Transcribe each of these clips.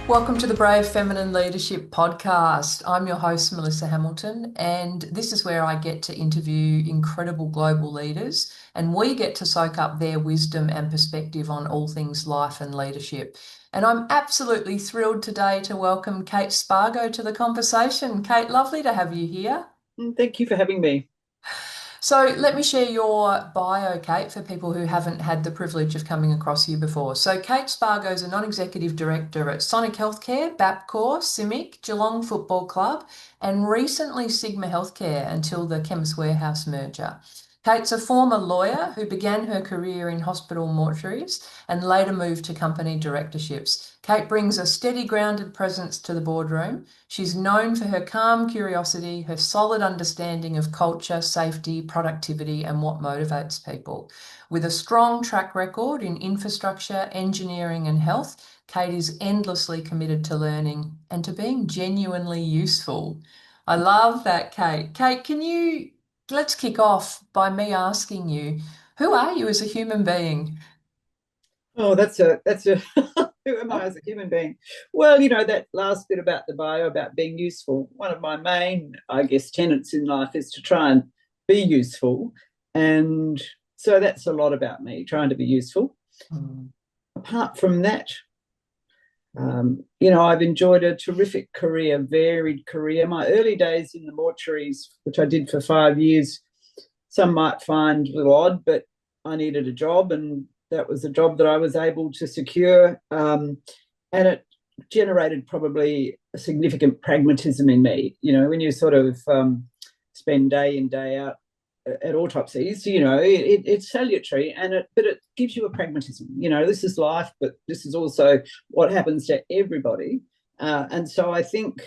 Welcome to the Brave Feminine Leadership podcast. I'm your host, Melissa Hamilton, and this is where I get to interview incredible global leaders and we get to soak up their wisdom and perspective on all things life and leadership. And I'm absolutely thrilled today to welcome Kate Spargo to the conversation. Kate, lovely to have you here. Thank you for having me. So let me share your bio, Kate, for people who haven't had the privilege of coming across you before. So Kate Spargo is a non-executive director at Sonic Healthcare, Bapcor, CIMIC, Geelong Football Club, and recently Sigma Healthcare until the Chemist Warehouse merger. Kate's a former lawyer who began her career in hospital mortuaries and later moved to company directorships. Kate brings a steady, grounded presence to the boardroom. She's known for her calm curiosity, her solid understanding of culture, safety, productivity, and what motivates people. With a strong track record in infrastructure, engineering, and health, Kate is endlessly committed to learning and to being genuinely useful. I love that, Kate. Kate, let's kick off by me asking you, who are you as a human being? Oh, that's a who am I as a human being? Well, that last bit about the bio about being useful. One of my main, I guess, tenets in life is to try and be useful, and so that's a lot about me trying to be useful. Mm. Apart from that, I've enjoyed a terrific career, varied career. My early days in the mortuaries, which I did for 5 years, some might find a little odd, but I needed a job, and that was a job that I was able to secure. And it generated probably a significant pragmatism in me. When you sort of spend day in, day out at autopsies, it's salutary, but it gives you a pragmatism. This is life, but this is also what happens to everybody. And so I think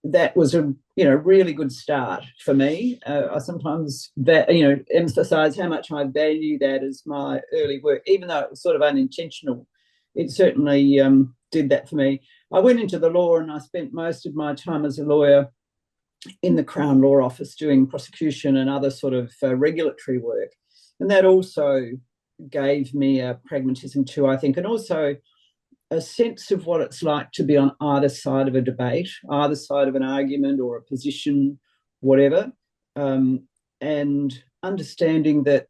that was a really good start for me. I sometimes emphasize how much I value that as my early work, even though it was sort of unintentional. It certainly did that for me. I went into the law and I spent most of my time as a lawyer in the Crown Law Office doing prosecution and other sort of regulatory work, and that also gave me a pragmatism too, I think, and also a sense of what it's like to be on either side of a debate, either side of an argument or a position, whatever, and understanding that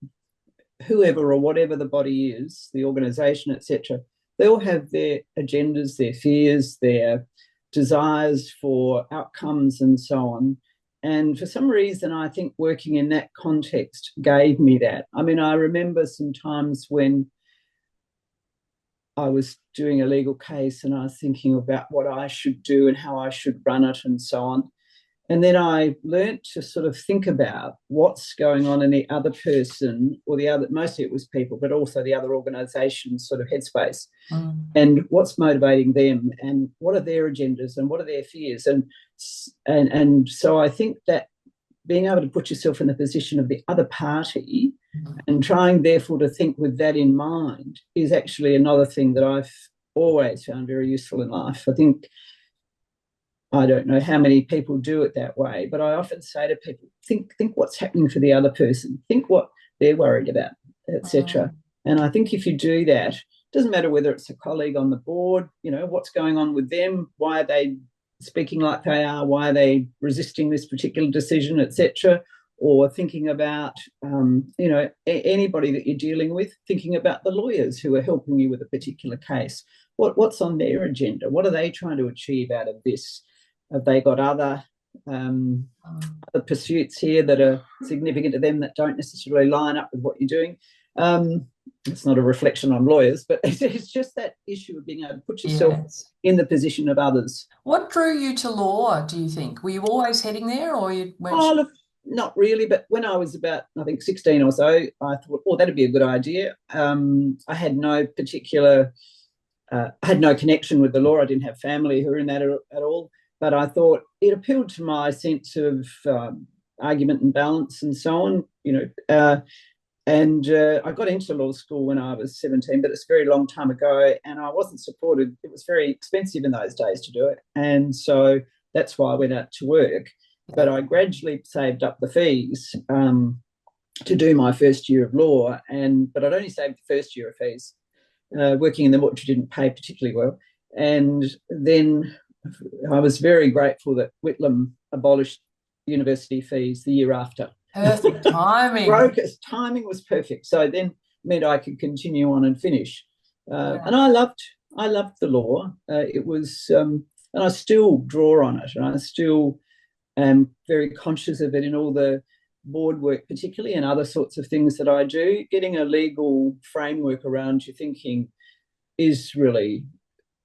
whoever or whatever the body is, the organisation, etc., they all have their agendas, their fears, their desires for outcomes, and so on. And for some reason, I think working in that context gave me that. I mean, I remember some times when I was doing a legal case and I was thinking about what I should do and how I should run it and so on. And then I learnt to sort of think about what's going on in the other person or the other, mostly it was people, but also the other organisation's sort of headspace, and what's motivating them and what are their agendas and what are their fears. And so I think that being able to put yourself in the position of the other party and trying therefore to think with that in mind is actually another thing that I've always found very useful in life. I don't know how many people do it that way, but I often say to people, think what's happening for the other person, think what they're worried about, etc. And I think if you do that, it doesn't matter whether it's a colleague on the board, what's going on with them, why are they speaking like they are, why are they resisting this particular decision, etc., or thinking about anybody that you're dealing with, thinking about the lawyers who are helping you with a particular case. What's on their agenda? What are they trying to achieve out of this? Have they got other pursuits here that are significant to them that don't necessarily line up with what you're doing? It's not a reflection on lawyers, but it's just that issue of being able to put yourself in the position of others. What drew you to law, do you think? Were you always heading there or you weren't Oh, sure? look, not really, but when I was about, I think, 16 or so, I thought, oh, that'd be a good idea. I had no connection with the law. I didn't have family who were in that at all. But I thought it appealed to my sense of argument and balance and so on, I got into law school when I was 17, but it's a very long time ago, and I wasn't supported. It was very expensive in those days to do it. And so that's why I went out to work. But I gradually saved up the fees to do my first year of law, but I'd only saved the first year of fees. Working in the mortuary didn't pay particularly well. And then I was very grateful that Whitlam abolished university fees the year after. Perfect timing. Broke us. Timing was perfect. So then meant I could continue on and finish. And Yeah. I loved the law. It was, and I still draw on it, and I still am very conscious of it in all the board work, particularly, and other sorts of things that I do. Getting a legal framework around your thinking is really,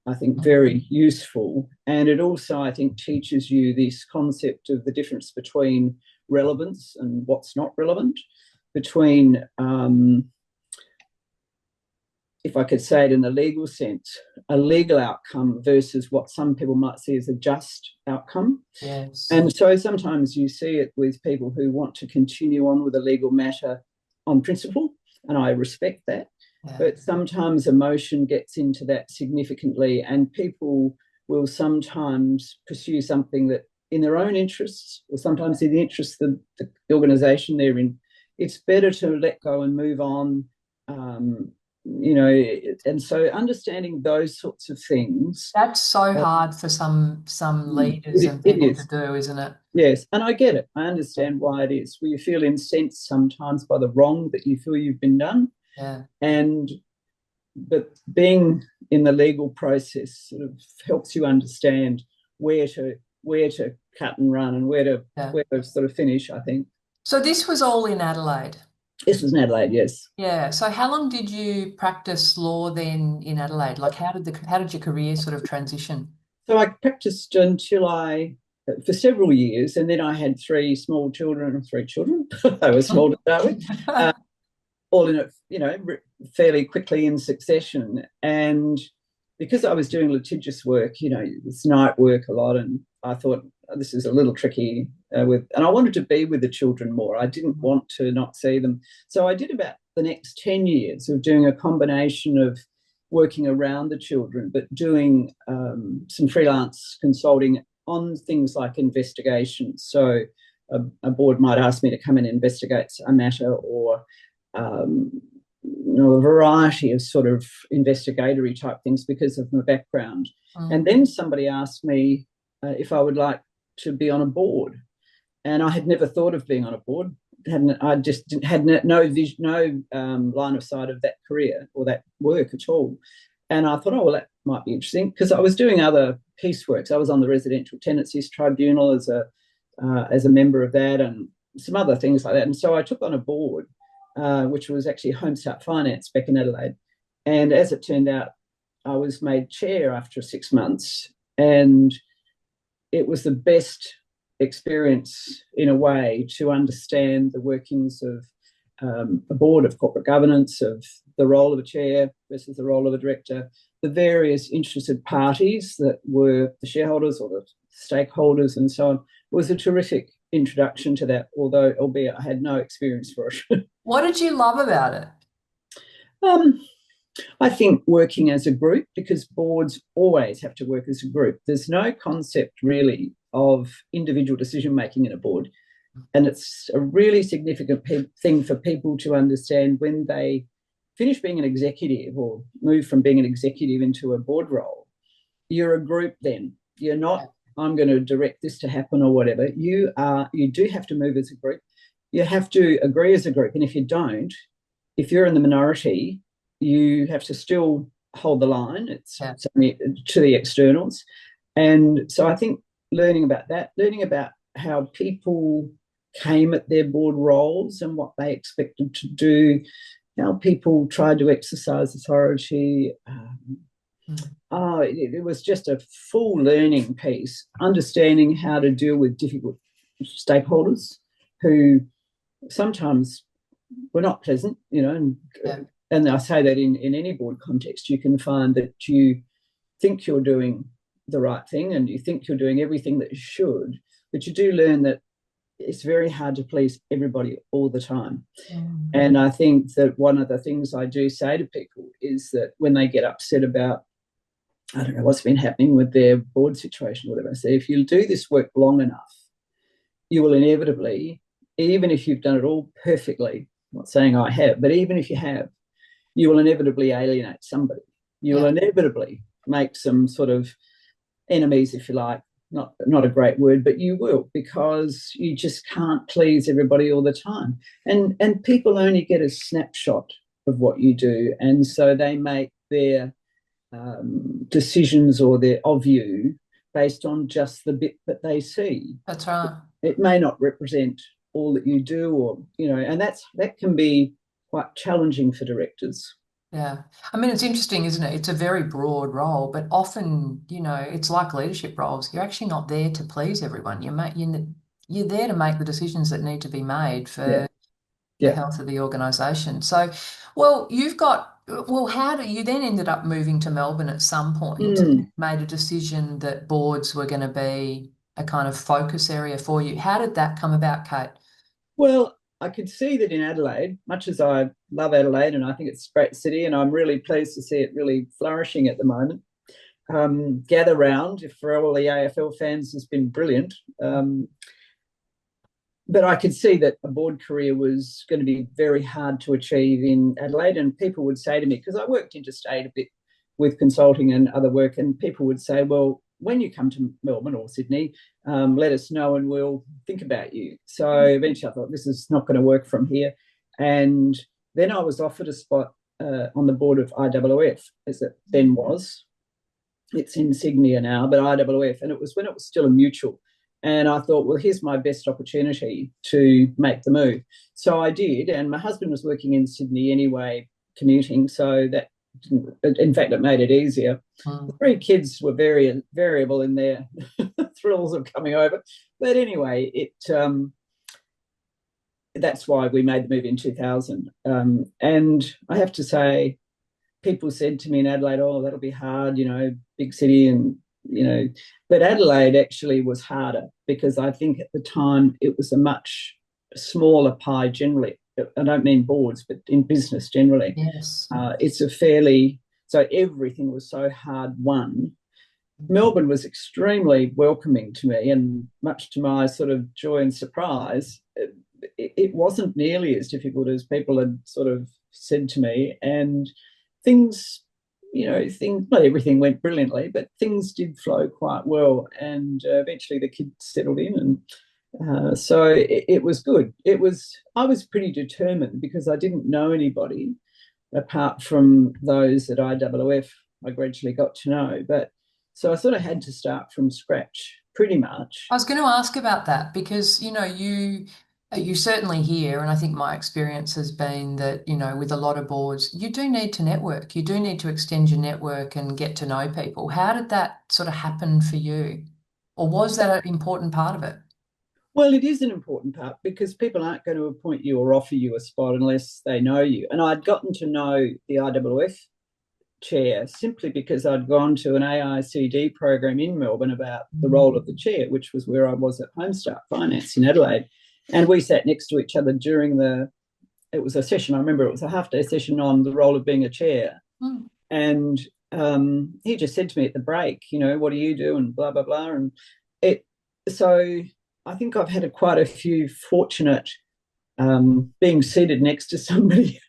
I think, very useful. And it also, I think, teaches you this concept of the difference between relevance and what's not relevant, between, if I could say it in the legal sense, a legal outcome versus what some people might see as a just outcome. Yes. And so sometimes you see it with people who want to continue on with a legal matter on principle, and I respect that. Yeah. But sometimes emotion gets into that significantly, and people will sometimes pursue something that in their own interests, or sometimes in the interests of the organisation they're in. It's better to let go and move on. And so understanding those sorts of things. That's so hard for some leaders and It people to is. do, isn't it? Yes, and I get it. I understand why it is. Where you feel incensed sometimes by the wrong that you feel you've been done, Yeah. but being in the legal process sort of helps you understand where to cut and run and where to sort of finish, I think. So this was all in Adelaide. This was in Adelaide, yes. Yeah. So how long did you practice law then in Adelaide? Like how did your career sort of transition? So I practiced for several years, and then I had three children. They were small to start with. All in it, fairly quickly in succession. And because I was doing litigious work, it's night work a lot, and I thought, oh, this is a little tricky and I wanted to be with the children more. I didn't want to not see them. So I did about the next 10 years of doing a combination of working around the children, but doing some freelance consulting on things like investigations. So a board might ask me to come and investigate a matter, or a variety of sort of investigatory type things because of my background. And then somebody asked me if I would like to be on a board, and I had never thought of being on a board. I just had no vision, no line of sight of that career or that work at all. And I thought, oh, well, that might be interesting, because I was doing other pieceworks. I was on the Residential Tenancies Tribunal as a member of that, and some other things like that. And so I took on a board, which was actually Homestart Finance back in Adelaide. And as it turned out, I was made chair after 6 months, and it was the best experience in a way to understand the workings of a board, of corporate governance, of the role of a chair versus the role of a director, the various interested parties that were the shareholders or the stakeholders and so on. It was a terrific introduction to that, albeit I had no experience for it. What did you love about it? I think working as a group, because boards always have to work as a group. There's no concept really of individual decision making in a board. And it's a really significant thing for people to understand when they finish being an executive or move from being an executive into a board role. You're a group then. You're not, I'm going to direct this to happen or whatever. You do have to move as a group. You have to agree as a group. And if you don't, if you're in the minority, you have to still hold the line. It's only to the externals. And so I think learning about that, learning about how people came at their board roles and what they expected to do, how people tried to exercise authority. It was just a full learning piece, understanding how to deal with difficult stakeholders who sometimes were not pleasant, and I say that in any board context. You can find that you think you're doing the right thing and you think you're doing everything that you should, but you do learn that it's very hard to please everybody all the time. And I think that one of the things I do say to people is that when they get upset about, I don't know, what's been happening with their board situation or whatever, I say, if you do this work long enough, you will inevitably, even if you've done it all perfectly, I'm not saying I have, but even if you have, you will inevitably alienate somebody. You will inevitably make some sort of enemies, if you like. Not a great word, but you will, because you just can't please everybody all the time. And people only get a snapshot of what you do, and so they make their decisions or their of you based on just the bit that they see. That's right. It may not represent all that you do, or and that can be quite challenging for directors. Yeah. I mean, it's interesting, isn't it? It's a very broad role, but often, it's like leadership roles. You're actually not there to please everyone. You're there to make the decisions that need to be made Yeah, for the yeah. health of the organisation. So, well, how do you then ended up moving to Melbourne at some point, Mm. made a decision that boards were going to be a kind of focus area for you. How did that come about, Kate? Well, I could see that in Adelaide, much as I love Adelaide and I think it's a great city, and I'm really pleased to see it really flourishing at the moment. Gather round for all the AFL fans has been brilliant. But I could see that a board career was going to be very hard to achieve in Adelaide. And people would say to me, because I worked interstate a bit with consulting and other work, and people would say, well, when you come to Melbourne or Sydney, let us know and we'll think about you. So eventually I thought, this is not going to work from here. And then I was offered a spot on the board of IWF, as it then was. It's insignia now, but IWF. And it was when it was still a mutual. And I thought, well, here's my best opportunity to make the move. So I did. And my husband was working in Sydney anyway, commuting. So that, in fact, it made it easier. The three kids were very variable in their thrills of coming over. But anyway, that's why we made the move in 2000. And I have to say, people said to me in Adelaide, oh, that'll be hard, big city but Adelaide actually was harder because I think at the time it was a much smaller pie generally. I don't mean boards, but in business generally. Yes. It's so everything was so hard won. Melbourne was extremely welcoming to me, and much to my sort of joy and surprise, it wasn't nearly as difficult as people had sort of said to me. And things not everything went brilliantly, but things did flow quite well. And eventually the kids settled in, and so it was good. I was pretty determined because I didn't know anybody apart from those at IWF I gradually got to know. But so I sort of had to start from scratch pretty much. I was going to ask about that because, you certainly hear, and I think my experience has been that, with a lot of boards, you do need to network. You do need to extend your network and get to know people. How did that sort of happen for you? Or was that an important part of it? Well, it is an important part because people aren't going to appoint you or offer you a spot unless they know you. And I'd gotten to know the IWF chair simply because I'd gone to an AICD program in Melbourne about the role of the chair, which was where I was at Homestart Finance in Adelaide. And we sat next to each other during it was a session, I remember it was a half-day session on the role of being a chair. Mm. And he just said to me at the break, what do you do? And blah, blah, blah. And so I think I've had quite a few fortunate being seated next to somebody.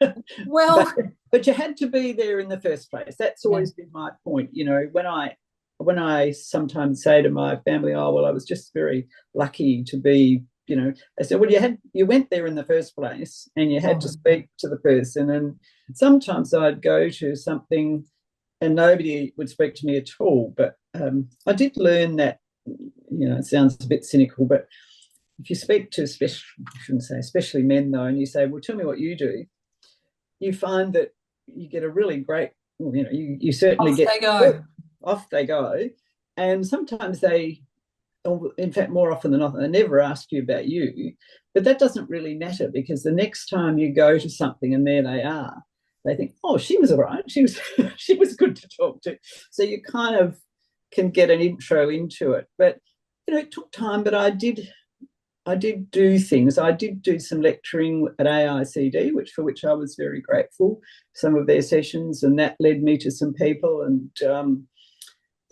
Well, but you had to be there in the first place. That's always been my point. When I sometimes say to my family, oh, well, I was just very lucky to be, I said, well, you went there in the first place and you had to speak to the person. And sometimes I'd go to something and nobody would speak to me at all. But I did learn that, it sounds a bit cynical, but if you speak to, especially men though, and you say, well, tell me what you do, you find that you get a really great, you certainly off get, they go. off they go. And sometimes in fact, more often than not, they never ask you about you. But that doesn't really matter because the next time you go to something and there they are, they think, oh, she was all right. She was she was good to talk to. So you kind of can get an intro into it. But it took time, but I did do things. I did do some lecturing at AICD, for which I was very grateful, some of their sessions, and that led me to some people. And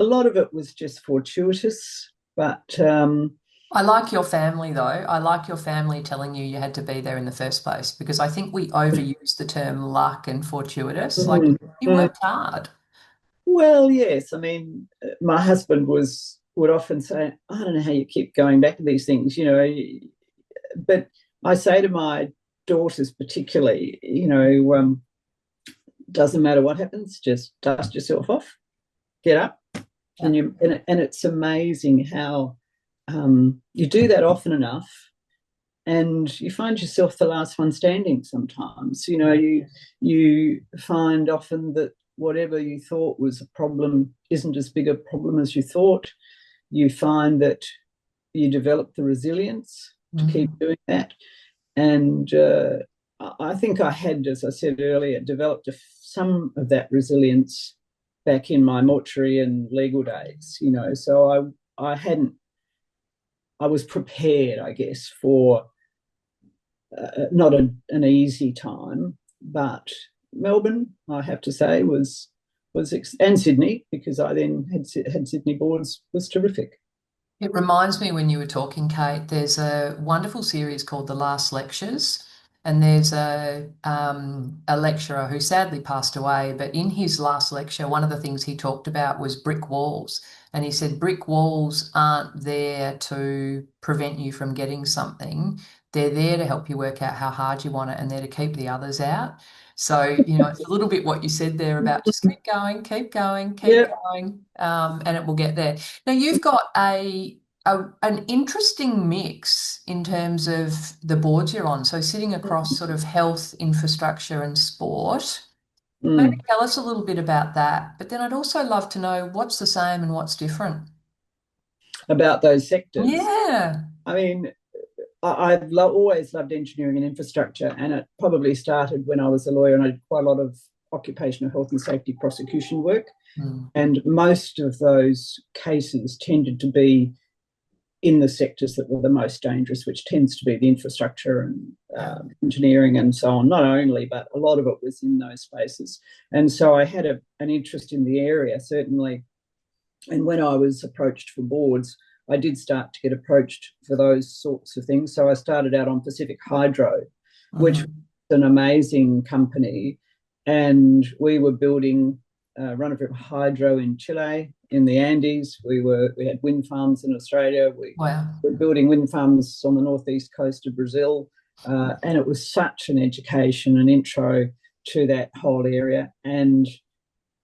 a lot of it was just fortuitous, but I like your family, though. I like your family telling you you had to be there in the first place because I think we overuse the term luck and fortuitous. Like, you worked hard. Well, yes. I mean, my husband would often say, "I don't know how you keep going back to these things," But I say to my daughters, particularly, doesn't matter what happens, just dust yourself off, get up, Yeah. and it's amazing how you do that often enough, and you find yourself the last one standing. Sometimes, you find often that whatever you thought was a problem isn't as big a problem as you thought. You find that you develop the resilience to keep Mm. doing that. And I think I had, as I said earlier, developed some of that resilience back in my mortuary and legal days, So I was prepared, I guess, for not an easy time, but Melbourne, I have to say, and Sydney, because I then had Sydney boards, was terrific. It reminds me when you were talking, Kate, there's a wonderful series called The Last Lectures, and there's a lecturer who sadly passed away, but in his last lecture, one of the things he talked about was brick walls. And he said brick walls aren't there to prevent you from getting something. They're there to help you work out how hard you want it, and they're to keep the others out. So, it's a little bit what you said there about just keep going, keep going, keep Yeah. going, and it will get there. Now you've got an interesting mix in terms of the boards you're on. So sitting across sort of health, infrastructure, and sport. Maybe Mm. tell us a little bit about that. But then I'd also love to know what's the same and what's different. About those sectors. Yeah. I mean, I've always loved engineering and infrastructure, and it probably started when I was a lawyer and I did quite a lot of occupational health and safety prosecution work. Mm. And most of those cases tended to be in the sectors that were the most dangerous, which tends to be the infrastructure and Yeah. engineering and so on. Not only, but a lot of it was in those spaces. And so I had an interest in the area, certainly. And when I was approached for boards, I did start to get approached for those sorts of things. So I started out on Pacific Hydro, which was Mhm. an amazing company. And we were building run-of-river hydro in Chile, in the Andes. We had wind farms in Australia. We Wow. were building wind farms on the northeast coast of Brazil. And it was such an education, an intro to that whole area. And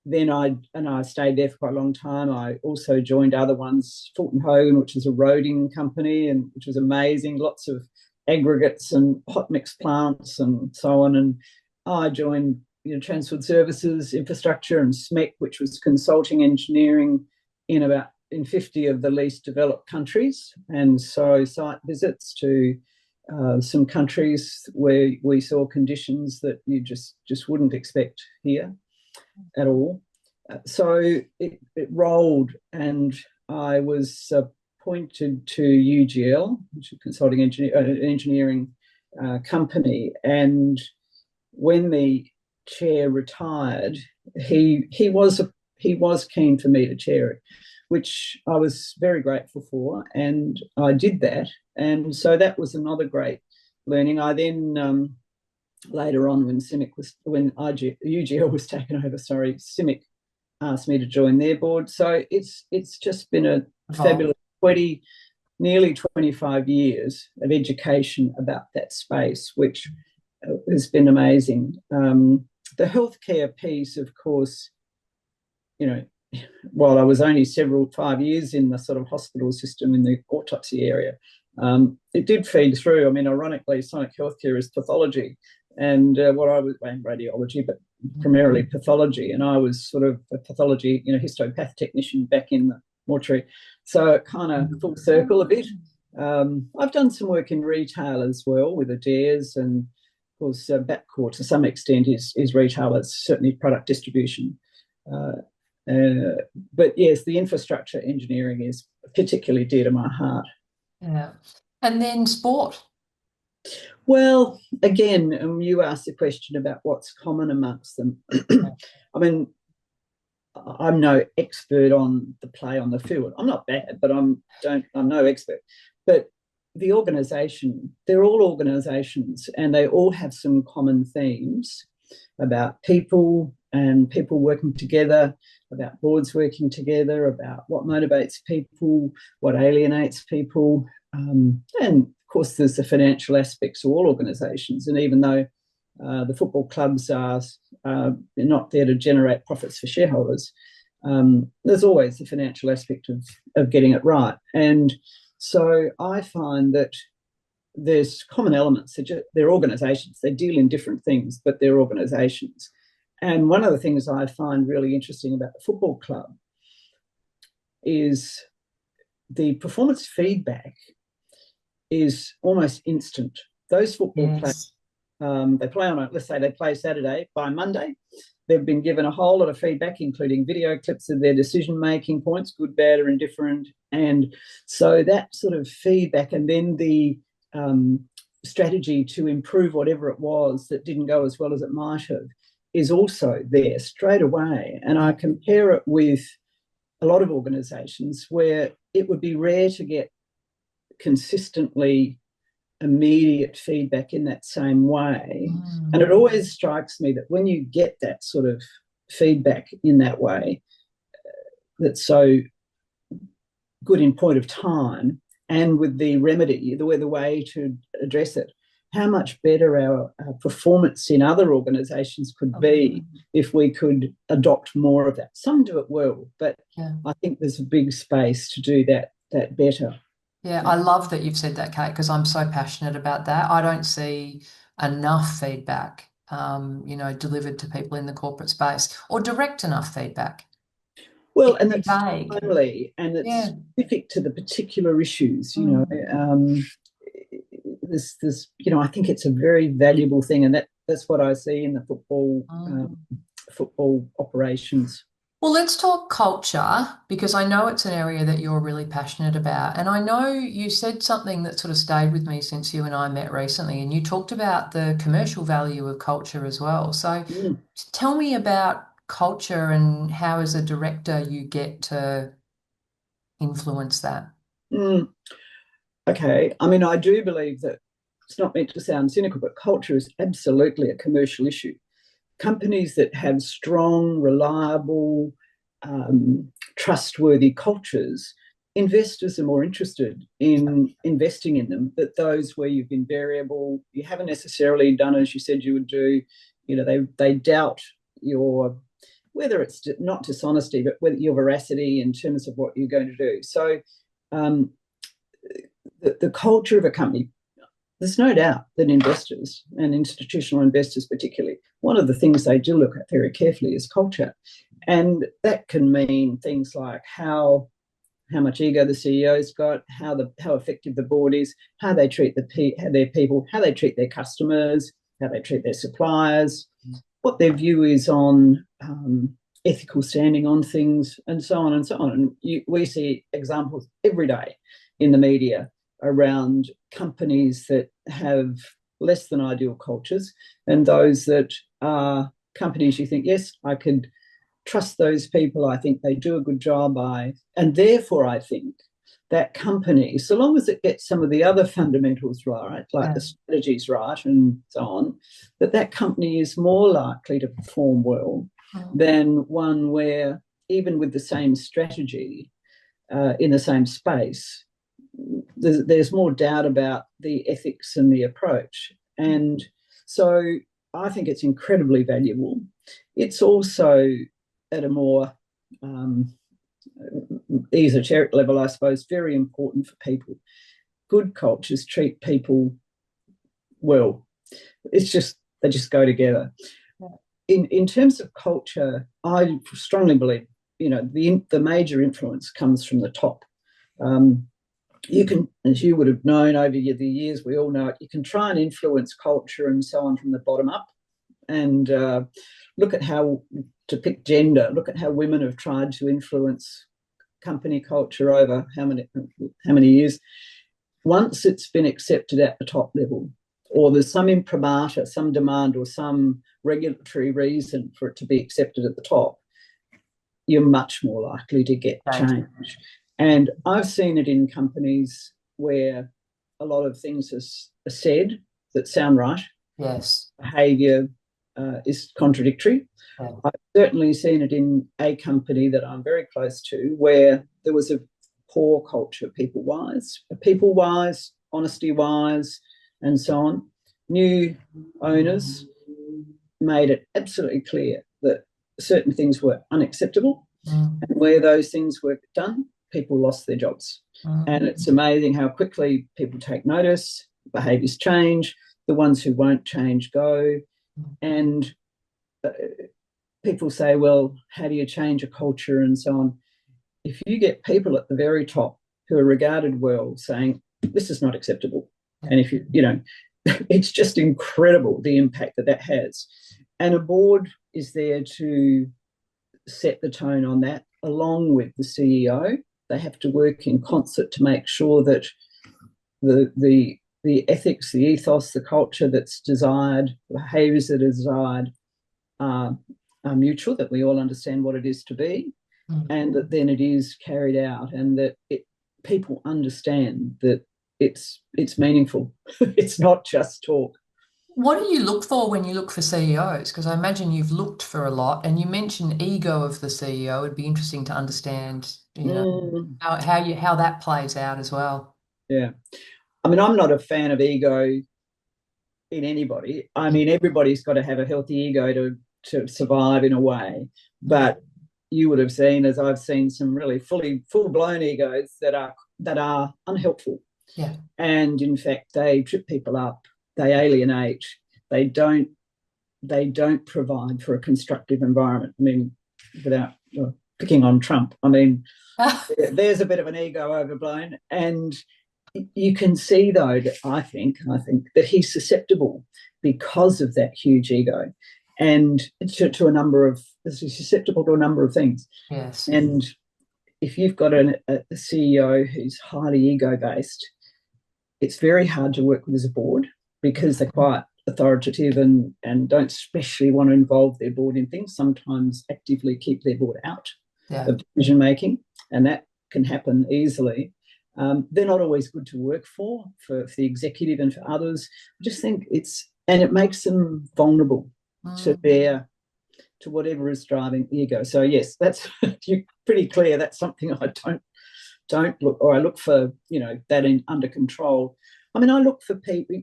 then I stayed there for quite a long time. I also joined other ones, Fulton Hogan, which is a roading company, and which was amazing. Lots of aggregates and hot mix plants and so on. And I joined, Transport Services, Infrastructure, and CIMIC, which was consulting engineering in 50 of the least developed countries. And so site visits to some countries where we saw conditions that you just wouldn't expect here at all. So it rolled, and I was appointed to UGL, which is a consulting engineering company. And when the chair retired, he was keen for me to chair it, which I was very grateful for, and I did that. And so that was another great learning. I then later on, when UGL was taken over, CIMIC asked me to join their board. So it's just been a Evolve. fabulous nearly 25 years of education about that space, which has been amazing. The healthcare piece, of course, you know, while I was only 5 years in the sort of hospital system in the autopsy area, it did feed through. I mean, ironically, Sonic Healthcare is pathology, and what I was radiology, but primarily pathology, and I was sort of a pathology, histopath technician back in the mortuary. So kind of full circle a bit. I've done some work in retail as well with Adairs, and of course Bapcor to some extent is retail. It's certainly product distribution. Uh, but yes, the infrastructure engineering is particularly dear to my heart. Yeah. And then sport. Well, again, you asked the question about what's common amongst them. I mean, I'm no expert on the play on the field. I'm not bad, but I'm no expert. But the organisation, they're all organisations, and they all have some common themes about people and people working together, about boards working together, about what motivates people, what alienates people. And of course, there's the financial aspects of all organisations. And even though the football clubs are not there to generate profits for shareholders, there's always the financial aspect of getting it right. And so I find that there's common elements. They're organisations. They deal in different things, but they're organisations. And one of the things I find really interesting about the football club is the performance feedback is almost instant. Those football players, they play on let's say they play Saturday. By Monday, they've been given a whole lot of feedback, including video clips of their decision-making points, good, bad, or indifferent. And so that sort of feedback, and then the strategy to improve whatever it was that didn't go as well as it might have, is also there straight away. And I compare it with a lot of organisations where it would be rare to get consistently immediate feedback in that same way. And it always strikes me that when you get that sort of feedback in that way, that's so good in point of time, and with the remedy, the way to address it, how much better our performance in other organisations could be if we could adopt more of that. Some do it well, but I think there's a big space to do that better. Yeah, I love that you've said that, Kate, because I'm so passionate about that. I don't see enough feedback, delivered to people in the corporate space, or direct enough feedback. Well, It's and that's vague. timely, and it's specific to the particular issues. There's I think it's a very valuable thing, and that's what I see in the football operations. Well, let's talk culture, because I know it's an area that you're really passionate about. And I know you said something that sort of stayed with me since you and I met recently, and you talked about the commercial value of culture as well. So tell me about culture and how, as a director, you get to influence that. Okay. I mean, I do believe that it's not meant to sound cynical, but culture is absolutely a commercial issue. Companies that have strong, reliable, trustworthy cultures, investors are more interested in investing in them. But those where you've been variable, you haven't necessarily done as you said you would do. They doubt your, whether it's not dishonesty, but whether your veracity in terms of what you're going to do. So the culture of a company, there's no doubt that investors, and institutional investors particularly, one of the things they do look at very carefully is culture. And that can mean things like how much ego the CEO's got, how effective the board is, how they treat their people, how they treat their customers, how they treat their suppliers, what their view is on ethical standing on things, and so on and so on. And we see examples every day in the media around companies that have less than ideal cultures, and those that are companies you think, yes, I could trust those people. I think they do a good job. And therefore, I think that company, so long as it gets some of the other fundamentals right, like the strategies right and so on, that company is more likely to perform well than one where, even with the same strategy in the same space, there's more doubt about the ethics and the approach. And so I think it's incredibly valuable. It's also at a more esoteric level, I suppose, very important for people. Good cultures treat people well. They just go together. In terms of culture, I strongly believe, the major influence comes from the top. You can, as you would have known over the years, we all know it, you can try and influence culture and so on from the bottom up. And look at how, to pick gender, look at how women have tried to influence company culture over how many years. Once it's been accepted at the top level, or there's some imprimatur, some demand, or some regulatory reason for it to be accepted at the top, you're much more likely to get change. And I've seen it in companies where a lot of things are said that sound right. Yes. Behaviour, is contradictory. Yeah. I've certainly seen it in a company that I'm very close to where there was a poor culture, people-wise, honesty-wise, and so on. New owners made it absolutely clear that certain things were unacceptable, and where those things were done, people lost their jobs. And it's amazing how quickly people take notice, behaviours change, the ones who won't change go, and people say, well, how do you change a culture and so on? If you get people at the very top who are regarded well saying, this is not acceptable, and if you know, it's just incredible the impact that has. And a board is there to set the tone on that, along with the CEO. They have to work in concert to make sure that the ethics, the ethos, the culture that's desired, the behaviours that are desired are mutual, that we all understand what it is to be, and that then it is carried out, and that people understand that it's meaningful. It's not just talk. What do you look for when you look for CEOs? Because I imagine you've looked for a lot, and you mentioned ego of the CEO. It'd be interesting to understand, how that plays out as well. Yeah. I mean, I'm not a fan of ego in anybody. I mean, everybody's got to have a healthy ego to survive in a way. But you would have seen, as I've seen, some really full-blown egos that are unhelpful. Yeah. And in fact, they trip people up, they alienate, they don't provide for a constructive environment. I mean, without picking on Trump, I mean, there's a bit of an ego overblown, and you can see, though, that I think that he's susceptible because of that huge ego, and to a number of he's susceptible to a number of things. Yes. And if you've got a CEO who's highly ego based, it's very hard to work with as a board because they're quite authoritative and don't especially want to involve their board in things. Sometimes actively keep their board out of decision making, and that can happen easily. They're not always good to work for the executive and for others. I just think it makes them vulnerable to whatever is driving the ego. So yes, that's pretty clear. That's something I don't look, or I look for, that under control. I mean, I look for people,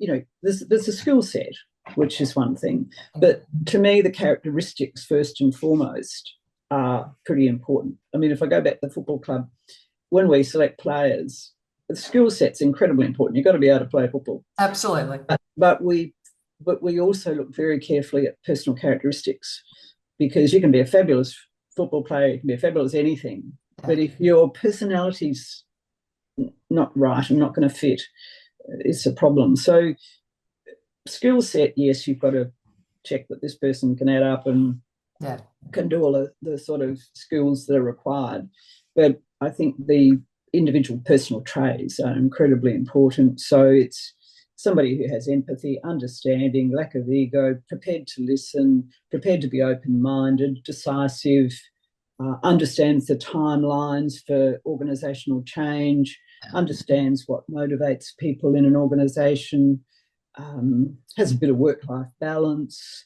there's a skill set, which is one thing, but to me, the characteristics first and foremost are pretty important. I mean, if I go back to the football club, when we select players, the skill set's incredibly important. You've got to be able to play football. Absolutely. But we also look very carefully at personal characteristics, because you can be a fabulous football player, you can be a fabulous anything, but if your personality's not right and not going to fit, it's a problem. So skill set, yes, you've got to check that this person can add up and can do all the sort of skills that are required. But I think the individual personal traits are incredibly important. So it's somebody who has empathy, understanding, lack of ego, prepared to listen, prepared to be open-minded, decisive, understands the timelines for organisational change, understands what motivates people in an organisation, has a bit of work-life balance,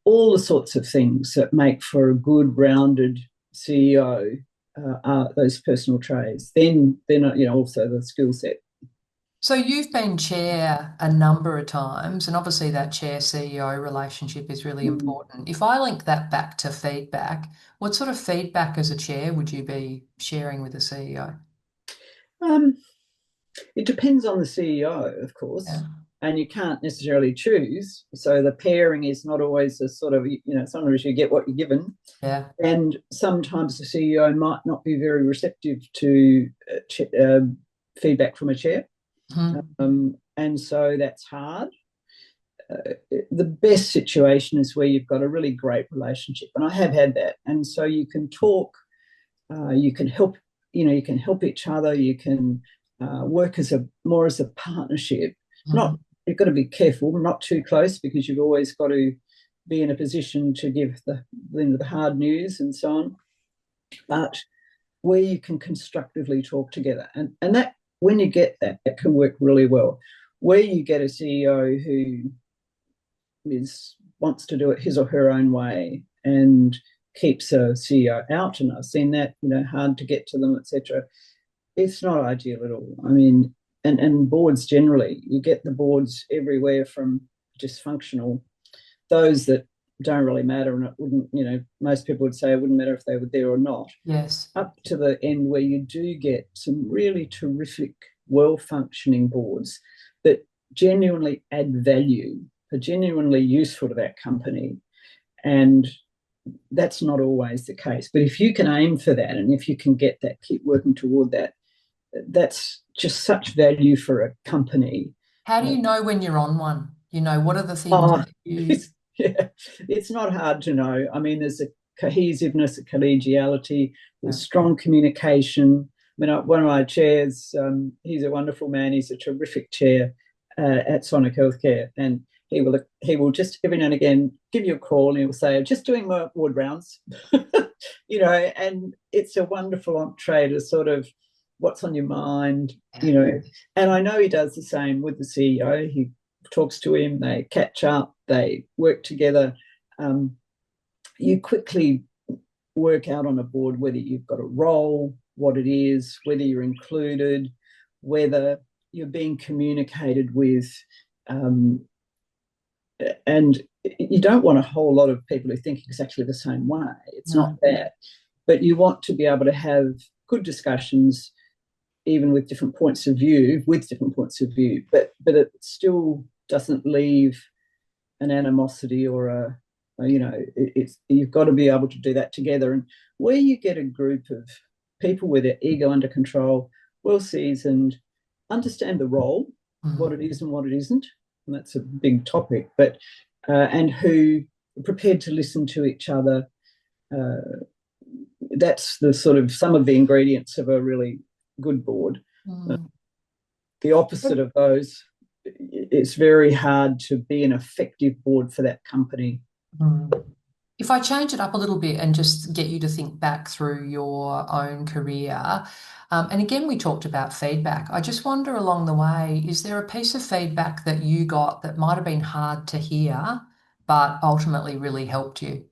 all the sorts of things that make for a good, rounded CEO are those personal traits. Then also the skill set. So you've been chair a number of times, and obviously that chair-CEO relationship is really important. If I link that back to feedback, what sort of feedback as a chair would you be sharing with the CEO? It depends on the CEO, of course, and you can't necessarily choose. So the pairing is not always a sort of, sometimes you get what you're given. Yeah. And sometimes the CEO might not be very receptive to feedback from a chair. And so that's hard. The best situation is where you've got a really great relationship, and I have had that. And so you can talk, you can help, you can help each other, you can work more as a partnership. You've got to be careful, not too close, because you've always got to be in a position to give the hard news and so on. But where you can constructively talk together, and that, when you get that, it can work really well. Where you get a CEO who wants to do it his or her own way and keeps a CEO out, and I've seen that, hard to get to them, etc. It's not ideal at all. I mean, and boards generally, you get the boards everywhere from dysfunctional, those that don't really matter, and it wouldn't, most people would say it wouldn't matter if they were there or not, Yes. up to the end where you do get some really terrific, well-functioning boards that genuinely add value, are genuinely useful to that company. And that's not always the case. But if you can aim for that, and if you can get that, keep working toward that, that's just such value for a company. How do you know when you're on one? What are the things Oh, that you... it's not hard to know. I mean, there's a cohesiveness, a collegiality, Yeah. there's strong communication. I mean, one of my chairs, he's a wonderful man. He's a terrific chair at Sonic Healthcare, and he will just every now and again give you a call, and he'll say, "Just doing my ward rounds," and it's a wonderful entree to sort of what's on your mind, And I know he does the same with the CEO. He talks to him, they catch up, they work together. You quickly work out on a board whether you've got a role, what it is, whether you're included, whether you're being communicated with. And you don't want a whole lot of people who think exactly the same way. It's not that. But you want to be able to have good discussions, even with different points of view, but it still doesn't leave an animosity or you've got to be able to do that together. And where you get a group of people with their ego under control, well seasoned, understand the role, what it is and what it isn't, and that's a big topic, but and who are prepared to listen to each other. That's the sort of some of the ingredients of a really good board. The opposite of those, it's very hard to be an effective board for that company. If I change it up a little bit and just get you to think back through your own career, and again, we talked about feedback. I just wonder along the way, is there a piece of feedback that you got that might have been hard to hear, but ultimately really helped you?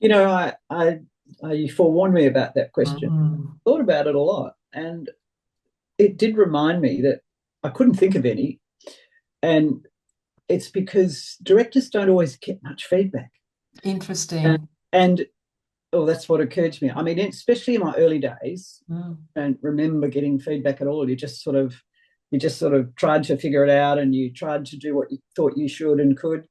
You forewarned me about that question. Thought about it a lot, and it did remind me that I couldn't think of any. And it's because directors don't always get much feedback. Interesting. And that's what occurred to me. I mean, especially in my early days, don't remember getting feedback at all. You just sort of tried to figure it out, and you tried to do what you thought you should and could.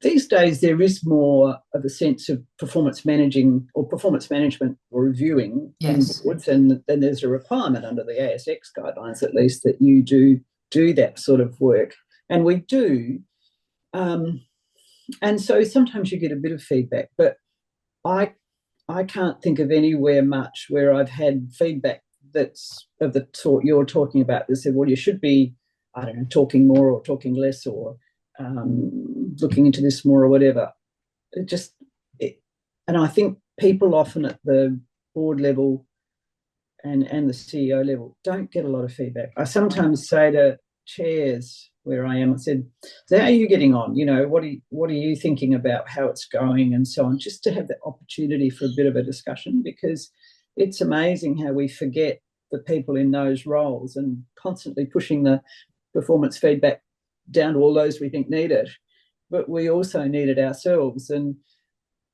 These days, there is more of a sense of performance management or reviewing in boards, and then there's a requirement under the ASX guidelines, at least, that you do that sort of work, and we do. And so sometimes you get a bit of feedback, but I can't think of anywhere much where I've had feedback that's of the sort you're talking about. They said, well, you should be, I don't know, talking more or talking less, or looking into this more or whatever. And I think people often at the board level and the CEO level don't get a lot of feedback. I sometimes say to chairs where I am, I said, so how are you getting on? What are you thinking about how it's going and so on, just to have the opportunity for a bit of a discussion, because it's amazing how we forget the people in those roles and constantly pushing the performance feedback down to all those we think need it, but we also need it ourselves. And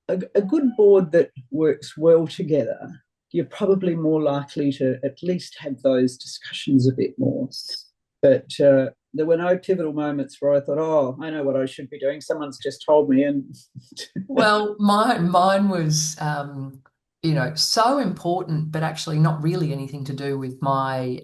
a good board that works well together, you're probably more likely to at least have those discussions a bit more. But there were no pivotal moments where I thought, oh, I know what I should be doing. Someone's just told me. And well, mine was so important, but actually not really anything to do with my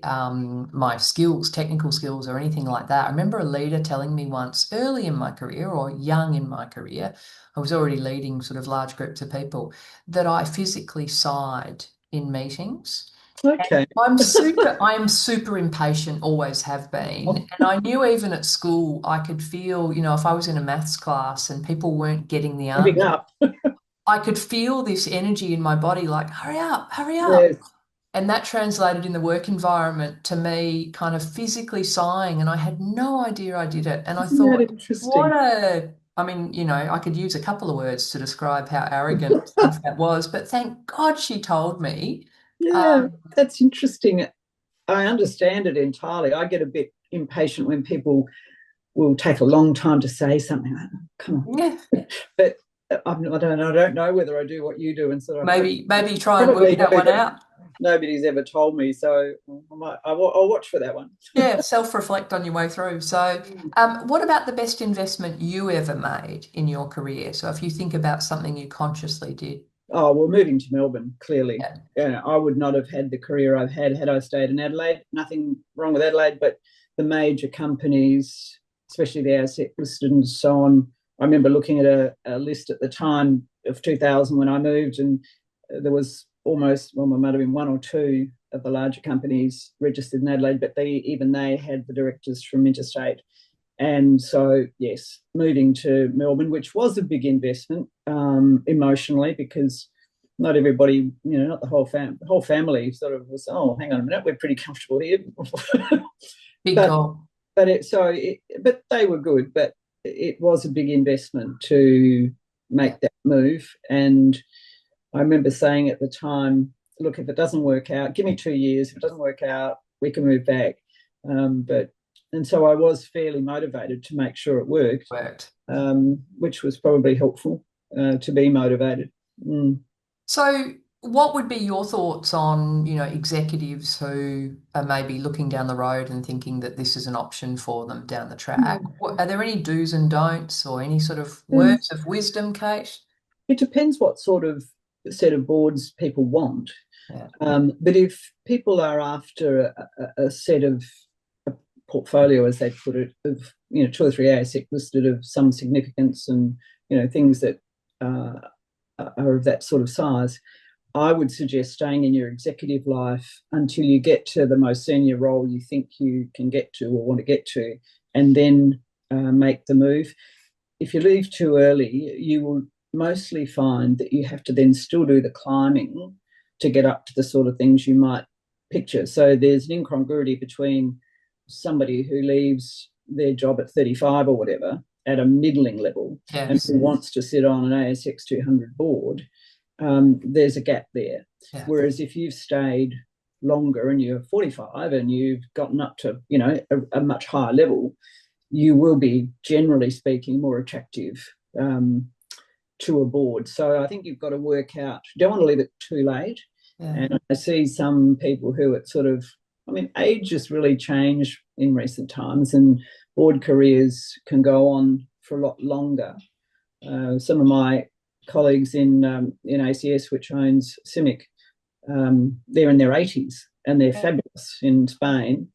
my skills, technical skills or anything like that. I remember a leader telling me once early in my career or young in my career, I was already leading sort of large groups of people, that I physically sighed in meetings. Okay. I am super impatient, always have been. And I knew even at school, I could feel, if I was in a maths class and people weren't getting the Giving answer, up. I could feel this energy in my body, like, hurry up, hurry up. Yes. And that translated in the work environment to me kind of physically sighing, and I had no idea I did it. And I Isn't that thought, what interesting? a I mean, I could use a couple of words to describe how arrogant stuff that was, but thank God she told me. Yeah, Um, that's interesting. I understand it entirely. I get a bit impatient when people will take a long time to say something. Like, come yeah, on, but I don't know whether I do what you do, and sort of maybe try and work probably do, that one but out. nobody's ever told me, so I'll watch for that one. Yeah, self-reflect on your way through. So, what about the best investment you ever made in your career? So, if you think about something you consciously did. Oh, well, moving to Melbourne, clearly. Yeah. I would not have had the career I've had I stayed in Adelaide. Nothing wrong with Adelaide, but the major companies, especially the ASX listed and so on. I remember looking at a list at the time of 2000 when I moved, and there was almost, well, there might have been one or two of the larger companies registered in Adelaide, but even they had the directors from interstate. And so, yes, moving to Melbourne, which was a big investment emotionally, because not everybody, not the whole family sort of was, oh, hang on a minute, we're pretty comfortable here. Big but goal. but they were good, but it was a big investment to Yeah. make that move. And I remember saying at the time, look, if it doesn't work out, give me 2 years. If it doesn't work out, we can move back. But and so I was fairly motivated to make sure it worked, Worked. which was probably helpful to be motivated. Mm. So, what would be your thoughts on, executives who are maybe looking down the road and thinking that this is an option for them down the track? Are there any do's and don'ts or any sort of Um, words of wisdom, Kate? it depends what sort of set of boards people want. Yeah. But if people are after a set of a portfolio, as they put it, of two or three ASX listed of some significance, and things that uh, are of that sort of size, I would suggest staying in your executive life until you get to the most senior role you think you can get to or want to get to, and then make the move. If you leave too early, you will mostly find that you have to then still do the climbing to get up to the sort of things you might picture. So there's an incongruity between somebody who leaves their job at 35 or whatever at a middling level and Yes. who wants to sit on an ASX 200 board. There's a gap there. Yeah. Whereas if you've stayed longer and you're 45 and you've gotten up to a much higher level, you will be, generally speaking, more attractive to a board. So I think you've got to work out, you don't want to leave it too late. Yeah. And I see some people who it sort of, age has really changed in recent times, and board careers can go on for a lot longer. Some of my colleagues in ACS, which owns CIMIC, they're in their 80s and they're fabulous in Spain.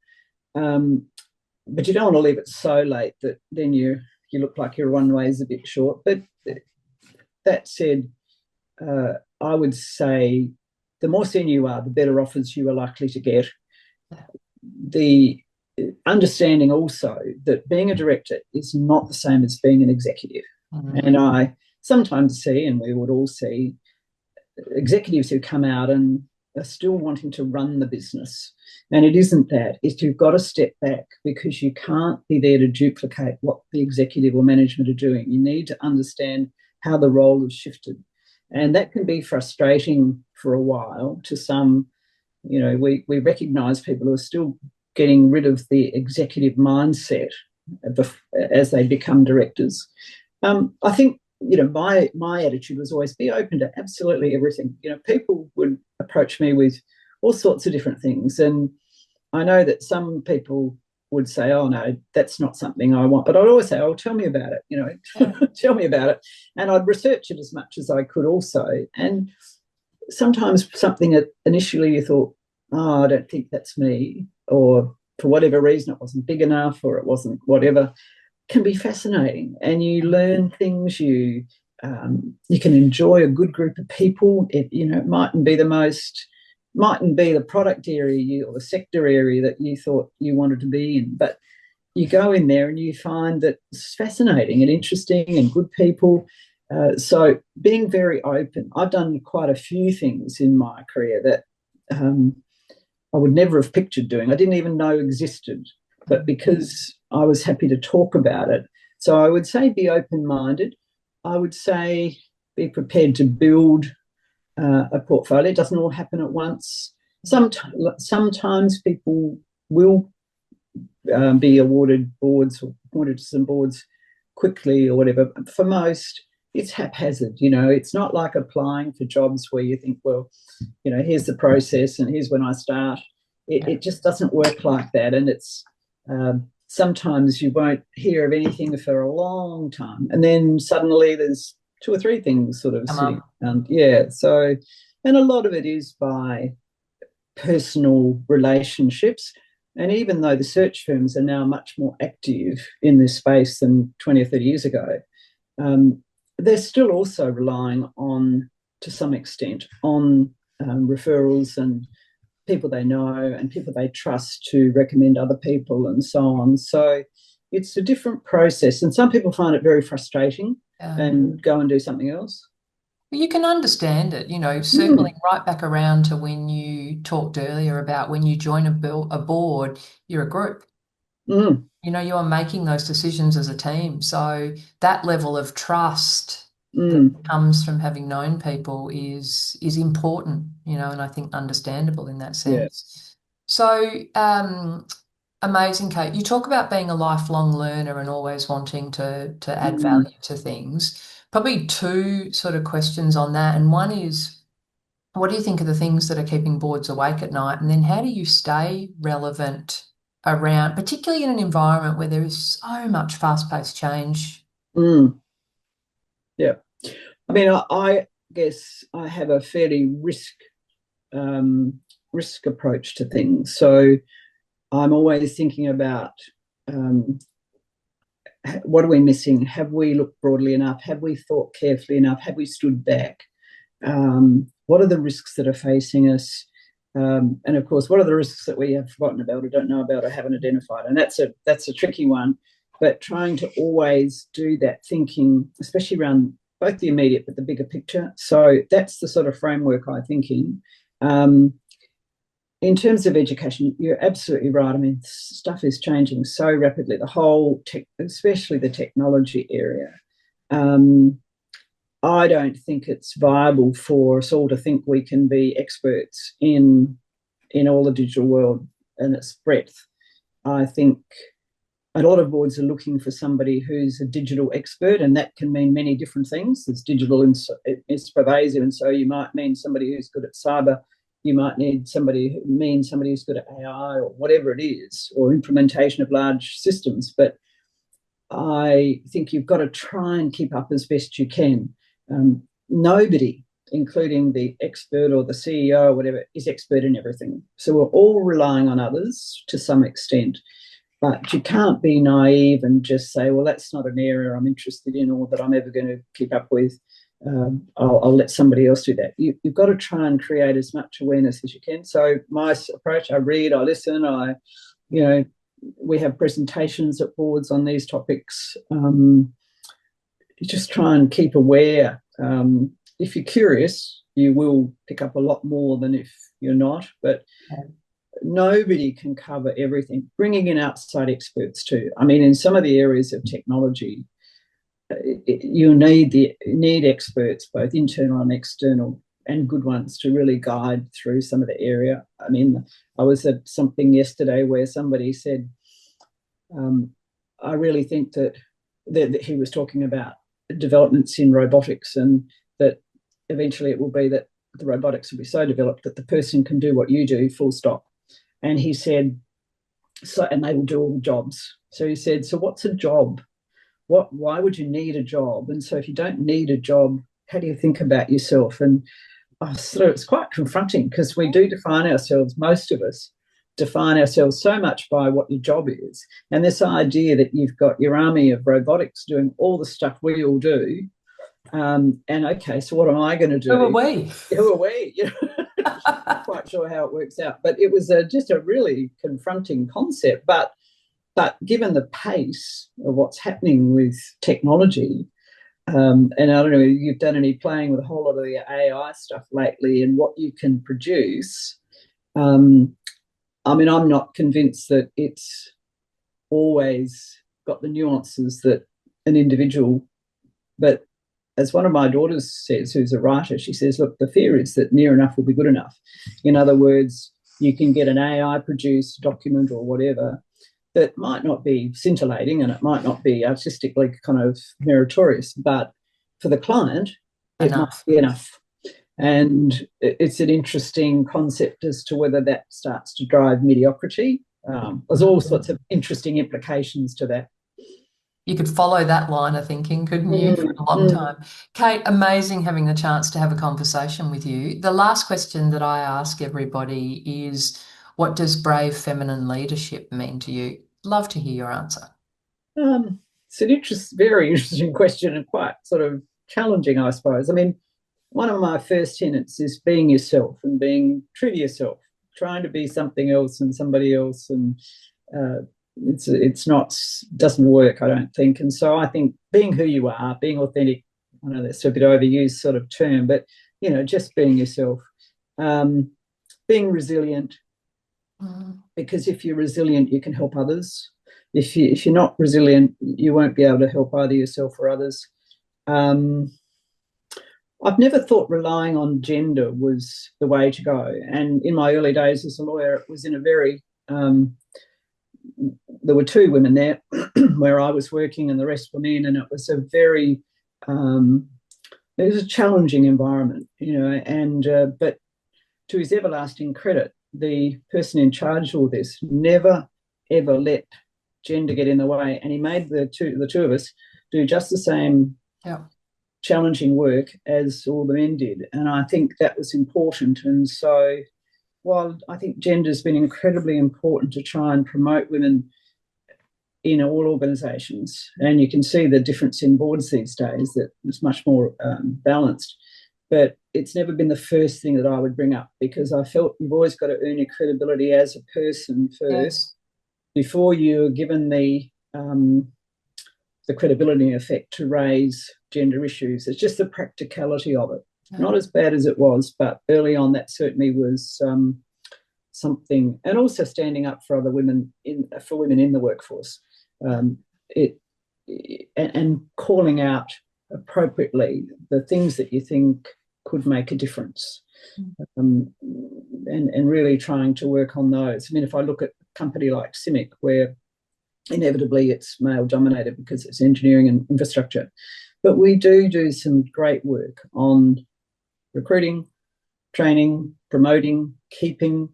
But you don't want to leave it so late that then you look like your runway is a bit short. But that said, I would say the more senior you are, the better offers you are likely to get. The understanding also that being a director is not the same as being an executive. Mm. And I sometimes see, and we would all see, executives who come out and are still wanting to run the business. And it isn't that. It's you've got to step back, because you can't be there to duplicate what the executive or management are doing. You need to understand how the role has shifted. And that can be frustrating for a while to some. We recognise people who are still getting rid of the executive mindset as they become directors. I think my attitude was always be open to absolutely everything. People would approach me with all sorts of different things, and I know that some people would say, "Oh no, that's not something I want," but I'd always say, "Oh, tell me about it." Tell me about it, and I'd research it as much as I could also. And sometimes something that initially you thought, "Oh, I don't think that's me," or for whatever reason it wasn't big enough, or it wasn't whatever, can be fascinating, and you learn things. You can enjoy a good group of people. It mightn't be the product area or the sector area that you thought you wanted to be in, but you go in there and you find that it's fascinating and interesting and good people. So being very open. I've done quite a few things in my career that I would never have pictured doing. I didn't even know existed, but because I was happy to talk about it, So I would say be open-minded. I would say be prepared to build a portfolio. It doesn't all happen at once. Sometimes people will be awarded boards or appointed to some boards quickly or whatever. For most, it's haphazard. It's not like applying for jobs where you think, well, here's the process and here's when I start. It just doesn't work like that. And it's sometimes you won't hear of anything for a long time. And then suddenly there's two or three things sort of sitting around. Yeah. So, and a lot of it is by personal relationships. And even though the search firms are now much more active in this space than 20 or 30 years ago, they're still also relying on, to some extent, on referrals and people they know and people they trust to recommend other people and so on. So it's a different process. And some people find it very frustrating and go and do something else. You can understand it, circling right back around to when you talked earlier about when you join a board, you're a group. Mm. You are making those decisions as a team. So that level of trust that Mm. comes from having known people is important, and I think understandable in that Yeah. sense. So amazing, Kate. You talk about being a lifelong learner and always wanting to add value to things. Probably two sort of questions on that. And one is, what do you think are the things that are keeping boards awake at night? And then how do you stay relevant around, particularly in an environment where there is so much fast-paced change? Mm. Yeah. I mean, I guess I have a fairly risk approach to things. So I'm always thinking about um, what are we missing? Have we looked broadly enough? Have we thought carefully enough? Have we stood back? What are the risks that are facing us? And of course, what are the risks that we have forgotten about or don't know about or haven't identified? And that's a tricky one. But trying to always do that thinking, especially around both the immediate but the bigger picture. So that's the sort of framework I think in. In terms of education, you're absolutely right. I mean, stuff is changing so rapidly. The whole especially the technology area. I don't think it's viable for us all to think we can be experts in all the digital world and its breadth. I think a lot of boards are looking for somebody who's a digital expert, and that can mean many different things. It's digital and it's pervasive, and so you might mean somebody who's good at cyber. You might need somebody who's good at AI or whatever it is, or implementation of large systems. But I think you've got to try and keep up as best you can. Nobody, including the expert or the CEO or whatever, is expert in everything. So we're all relying on others to some extent. But you can't be naive and just say, well, that's not an area I'm interested in or that I'm ever going to keep up with. I'll let somebody else do that. You've got to try and create as much awareness as you can. So my approach, I read, I listen, we have presentations at boards on these topics. You just try and keep aware. If you're curious, you will pick up a lot more than if you're not. But nobody can cover everything. Bringing in outside experts too. I mean, in some of the areas of technology, you need experts, both internal and external, and good ones to really guide through some of the area. I mean, I was at something yesterday where somebody said, I really think that he was talking about developments in robotics, and that eventually it will be that the robotics will be so developed that the person can do what you do, full stop. And he said, and they will do all the jobs. So he said, so what's a job? Why would you need a job? And so if you don't need a job, how do you think about yourself? And so it's quite confronting, because we do define ourselves, most of us define ourselves so much by what your job is. And this idea that you've got your army of robotics doing all the stuff we all do. And okay, so what am I going to do? Who are we? Who are we? Not quite sure how it works out, but it was just a really confronting concept. But given the pace of what's happening with technology, and I don't know if you've done any playing with a whole lot of the AI stuff lately and what you can produce. I mean, I'm not convinced that it's always got the nuances that an individual. But as one of my daughters says, who's a writer, she says, look, the fear is that near enough will be good enough. In other words, you can get an AI produced document or whatever that might not be scintillating and it might not be artistically kind of meritorious, but for the client, it might be enough. And it's an interesting concept as to whether that starts to drive mediocrity. There's all sorts of interesting implications to that. You could follow that line of thinking, couldn't you, for a long time? Kate, amazing having the chance to have a conversation with you. The last question that I ask everybody is, what does brave feminine leadership mean to you? Love to hear your answer. It's an very interesting question and quite sort of challenging, I suppose. I mean, one of my first tenets is being yourself and being true to yourself, trying to be something else and somebody else, and it's not, doesn't work, I don't think. And so I think being who you are, being authentic, I know that's a bit overused sort of term, but just being yourself, being resilient, because if you're resilient, you can help others. If you're not resilient, you won't be able to help either yourself or others. I've never thought relying on gender was the way to go. And in my early days as a lawyer, it was in a very, there were two women there where I was working and the rest were men, and it was a very, it was a challenging environment, and but to his everlasting credit, the person in charge of all this never, ever let gender get in the way. And he made the two of us do just the same challenging work as all the men did. And I think that was important. And so while I think gender has been incredibly important to try and promote women in all organisations, and you can see the difference in boards these days, that it's much more balanced, but it's never been the first thing that I would bring up, because I felt you've always got to earn your credibility as a person first before you're given the credibility effect to raise gender issues. It's just the practicality of it. Not as bad as it was, but early on that certainly was something. And also standing up for other women, for women in the workforce, and calling out appropriately the things that you think could make a difference, and really trying to work on those. I mean, if I look at a company like CIMIC, where inevitably it's male dominated because it's engineering and infrastructure, but we do some great work on recruiting, training, promoting, keeping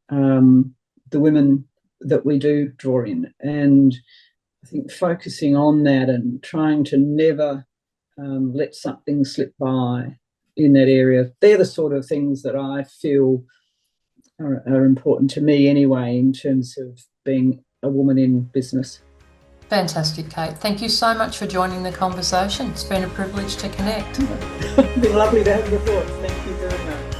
the women that we do draw in. And I think focusing on that and trying to never let something slip by in that area, they're the sort of things that I feel are important to me anyway, in terms of being a woman in business. Fantastic, Kate. Thank you so much for joining the conversation. It's been a privilege to connect. It's been lovely to have your thoughts. Thank you very much.